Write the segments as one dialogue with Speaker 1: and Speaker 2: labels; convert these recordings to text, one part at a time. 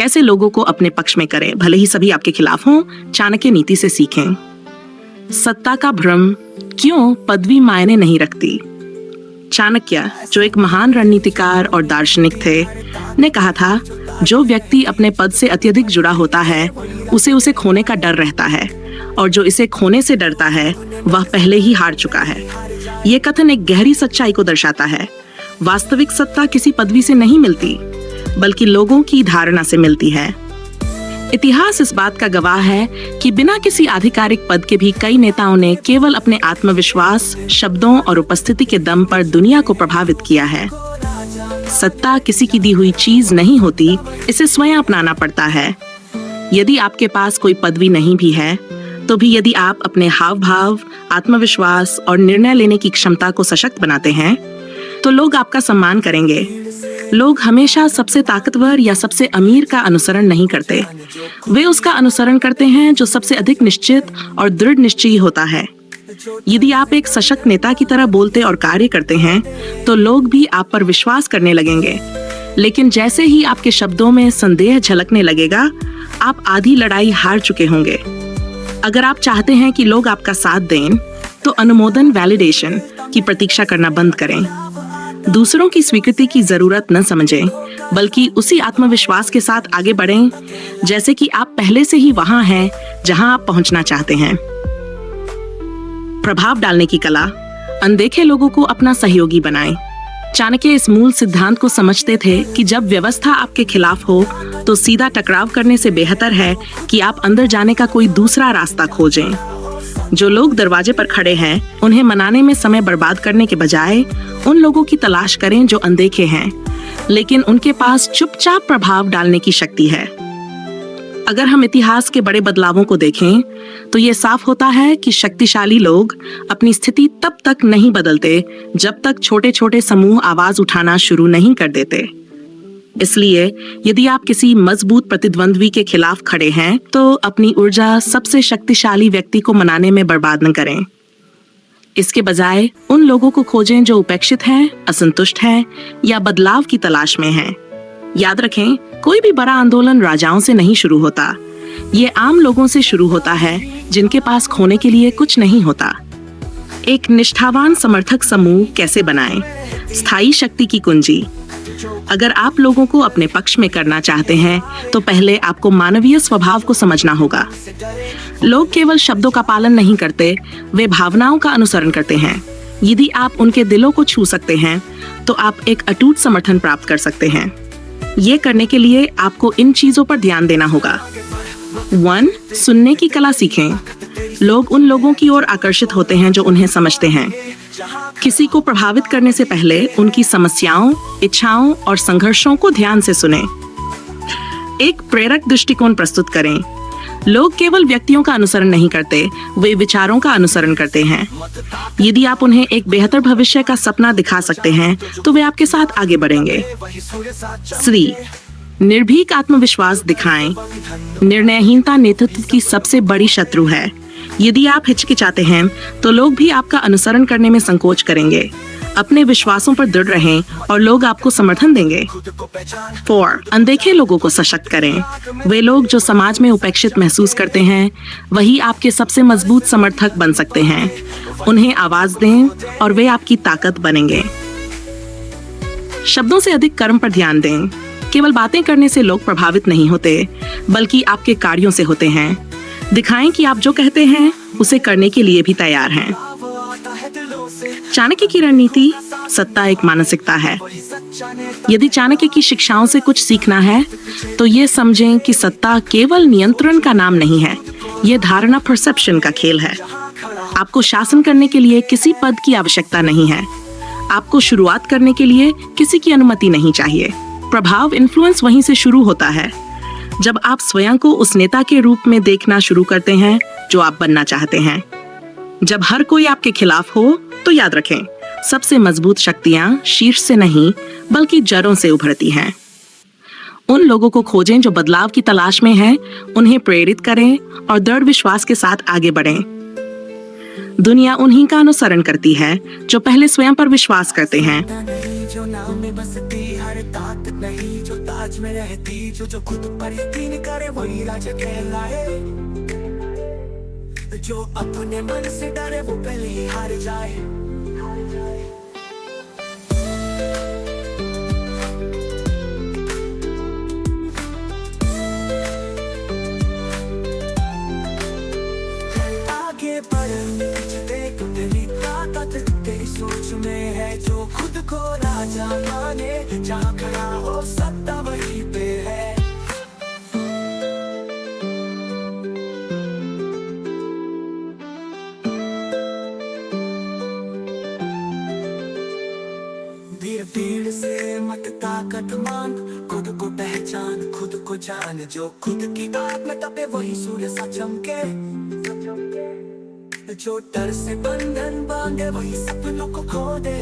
Speaker 1: कैसे लोगों को अपने पक्ष में करें, भले ही सभी आपके खिलाफ हों। चाणक्य नीति से सीखें। सत्ता का भ्रम, क्यों पदवी मायने नहीं रखती। चाणक्य, जो एक महान रणनीतिकार और दार्शनिक थे, ने कहा था, जो व्यक्ति अपने पद से अत्यधिक जुड़ा होता है उसे खोने का डर रहता है, और जो इसे खोने से डरता है वह पहले ही हार चुका है। ये कथन एक गहरी सच्चाई को दर्शाता है। वास्तविक सत्ता किसी पदवी से नहीं मिलती, बल्कि लोगों की धारणा से मिलती है। इतिहास इस बात का गवाह है कि बिना किसी आधिकारिक पद के भी कई नेताओं ने केवल अपने आत्मविश्वास, शब्दों और उपस्थिति के दम पर दुनिया को प्रभावित किया है। सत्ता किसी की दी हुई चीज नहीं होती, इसे स्वयं अपनाना पड़ता है। यदि आपके पास कोई पदवी नहीं भी है, तो भी यदि आप अपने हाव भाव, आत्मविश्वास और निर्णय लेने की क्षमता को सशक्त बनाते हैं, तो लोग आपका सम्मान करेंगे। लोग हमेशा सबसे ताकतवर या सबसे अमीर का अनुसरण नहीं करते। वे उसका अनुसरण करते हैं जो सबसे अधिक निश्चित और दृढ़ निश्चयी होता है। यदि आप एक सशक्त नेता की तरह बोलते और कार्य करते हैं, तो लोग भी आप पर विश्वास करने लगेंगे। लेकिन जैसे ही आपके शब्दों में संदेह झलकने लगेगा, आप आधी लड़ाई हार चुके होंगे। अगर आप चाहते हैं कि लोग आपका साथ दें, तो अनुमोदन, वैलिडेशन की प्रतीक्षा करना बंद करें। दूसरों की स्वीकृति की जरूरत न समझें, बल्कि उसी आत्मविश्वास के साथ आगे बढ़ें, जैसे कि आप पहले से ही वहां हैं जहां आप पहुंचना चाहते हैं। प्रभाव डालने की कला, अनदेखे लोगों को अपना सहयोगी बनाएं। चाणक्य इस मूल सिद्धांत को समझते थे कि जब व्यवस्था आपके खिलाफ हो, तो सीधा टकराव करने से बेहतर है कि आप अंदर जाने का कोई दूसरा रास्ता खोजें। जो लोग दरवाजे पर खड़े हैं, उन्हें मनाने में समय बर्बाद करने के बजाय उन लोगों की तलाश करें जो अनदेखे हैं, लेकिन उनके पास चुपचाप प्रभाव डालने की शक्ति है। अगर हम इतिहास के बड़े बदलावों को देखें, तो ये साफ होता है कि शक्तिशाली लोग अपनी स्थिति तब तक नहीं बदलते जब तक छोटे छोटे समूह आवाज उठाना शुरू नहीं कर देते। इसलिए यदि आप किसी मजबूत प्रतिद्वंद्वी के खिलाफ खड़े हैं, तो अपनी ऊर्जा सबसे शक्तिशाली व्यक्ति को मनाने में बर्बाद न करें। इसके बजाय उन लोगों को खोजें जो उपेक्षित हैं, असंतुष्ट हैं या बदलाव की तलाश में हैं। याद रखें, कोई भी बड़ा आंदोलन राजाओं से नहीं शुरू होता। ये आम लोगों से शुरू होता है जिनके पास खोने के लिए कुछ नहीं होता। एक निष्ठावान समर्थक समूह कैसे बनाएं? स्थायी शक्ति की कुंजी। अगर आप लोगों को अपने पक्ष में करना चाहते हैं, तो पहले आपको मानवीय स्वभाव को समझना होगा। लोग केवल शब्दों का पालन नहीं करते, वे भावनाओं का अनुसरण करते हैं। यदि आप उनके दिलों को छू सकते हैं, तो आप एक अटूट समर्थन प्राप्त कर सकते हैं। ये करने के लिए आपको इन चीजों पर ध्यान देना होगा। 1. सुनने की कला सीखें। लोग उन लोगों की ओर आकर्षित होते हैं जो उन्हें समझते हैं। किसी को प्रभावित करने से पहले उनकी समस्याओं, इच्छाओं और संघर्षों को ध्यान से सुनें। एक प्रेरक दृष्टिकोण प्रस्तुत करें। लोग केवल व्यक्तियों का अनुसरण नहीं करते, वे विचारों का अनुसरण करते हैं। यदि आप उन्हें एक बेहतर भविष्य का सपना दिखा सकते हैं, तो वे आपके साथ आगे बढ़ेंगे। 3. निर्भीक आत्मविश्वास दिखाएं। निर्णयहीनता नेतृत्व की सबसे बड़ी शत्रु है। यदि आप हिचकिचाते हैं, तो लोग भी आपका अनुसरण करने में संकोच करेंगे। अपने विश्वासों पर दृढ़ रहें और लोग आपको समर्थन देंगे। 4. अनदेखे लोगों को सशक्त करें। वे लोग जो समाज में उपेक्षित महसूस करते हैं, वही आपके सबसे मजबूत समर्थक बन सकते हैं। उन्हें आवाज दें और वे आपकी ताकत बनेंगे। शब्दों से अधिक कर्म पर ध्यान दें। केवल बातें करने से लोग प्रभावित नहीं होते, बल्कि आपके कार्यों से होते हैं। दिखाएं कि आप जो कहते हैं उसे करने के लिए भी तैयार हैं। चाणक्य की रणनीति, सत्ता एक मानसिकता है। यदि चाणक्य की शिक्षाओं से कुछ सीखना है, तो ये समझें कि सत्ता केवल नियंत्रण का नाम नहीं है, ये धारणा, परसेप्शन का खेल है। आपको शासन करने के लिए किसी पद की आवश्यकता नहीं है। आपको शुरुआत करने के लिए किसी की अनुमति नहीं चाहिए। प्रभाव, इन्फ्लुएंस वहीं से शुरू होता है, जब आप स्वयं को उस नेता के रूप में देखना शुरू करते हैं जो आप बनना चाहते हैं। जब हर कोई आपके खिलाफ हो, तो याद रखें, सबसे मजबूत शक्तियां शीर्ष से नहीं, बल्कि जड़ों से उभरती हैं। उन लोगों को खोजें जो बदलाव की तलाश में हैं, उन्हें प्रेरित करें और दृढ़ विश्वास के साथ आगे बढ़ें। दुनिया उन्हीं का अनुसरण करती है जो पहले स्वयं पर विश्वास करते हैं।
Speaker 2: राज में रहती, जो खुद पर यकीन करे वही राजा कहलाए। जो अपने मन से डरे वो पहले ही हार जाए। आगे बढ़ देख, तेरी ताकत तेरी सोच में है। जो खुद को राजा माने, जहाँ खड़ा हो सत्ता वहीं पे है। भीड़ भीड़ से मत ताकत मांग, खुद को पहचान, खुद को जान। जो खुद की आग में तपे वही सूर्य सा चमके। जो डर से बंधन बांधे वही सपनों को खो दे।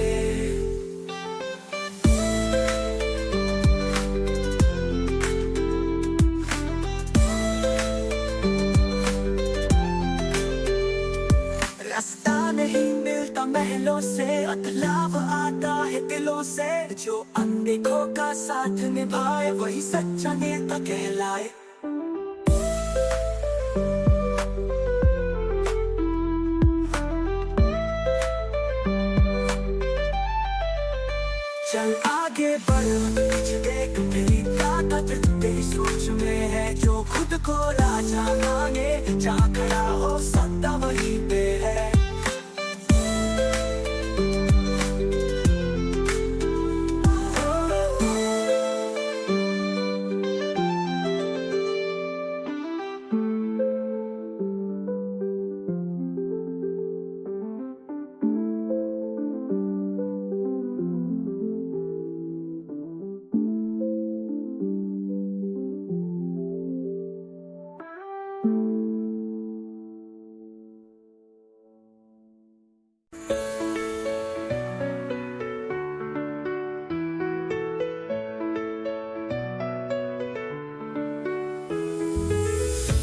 Speaker 2: रास्ता नहीं मिलता महलों से, बदलाव आता है दिलों से। जो अनदेखों का साथ निभाए वही सच्चा नेता कहलाए। चल आगे बढ़, पीछे देख, तेरी ताकत तेरी सोच में है। जो खुद को राजा माने, जहाँ खड़ा हो सत्ता वहीं पे है।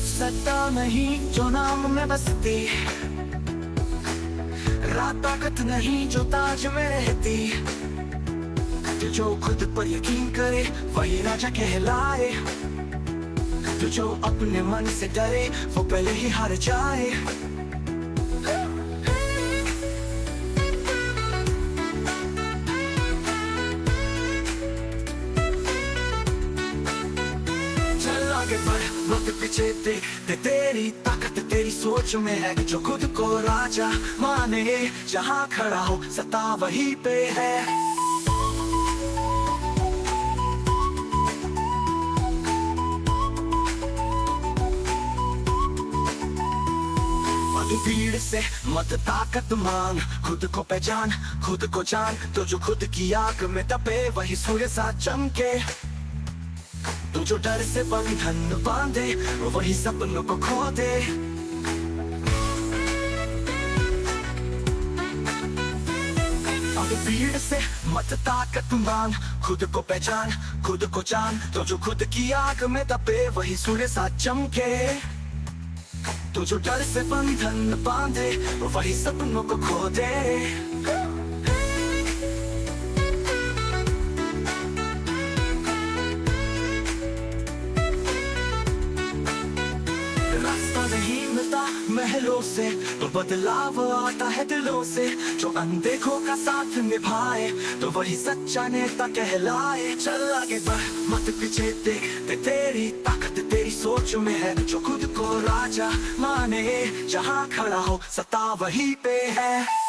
Speaker 2: सत्ता नहीं जो नाम में बसती, रात ताकत नहीं जो ताज में रहती। जो खुद पर यकीन करे वही राजा कहलाए। जो अपने मन से डरे वो पहले ही हार जाए। आगे बढ़, मत पीछे देख, तेरी ताकत तेरी सोच में है। जो खुद को राजा माने, जहाँ खड़ा हो सत्ता वहीं पे है। भीड़ से मत ताकत मांग, खुद को पहचान, खुद को जान। तो जो खुद की आग में तपे वही सूर्य सा चमके। तो जो डर से बंधन बांधे वही सपनों को खो दे। अब भीड़ से मत ताकत मांग, खुद को पहचान, खुद को जान। तो जो खुद की आग में तपे वही सूर्य सा चमके। तो जो डर से बंधन बांधे वही सपनों को खो दे। महलों से तो बदलाव आता है दिलों से। जो अनदेखों का साथ निभाए तो वही सच्चा नेता कहलाए। चल आगे बढ़, मत पीछे देख, तेरी ताकत तेरी सोच में है। जो खुद को राजा माने, जहाँ खड़ा हो सत्ता वहीं पे है।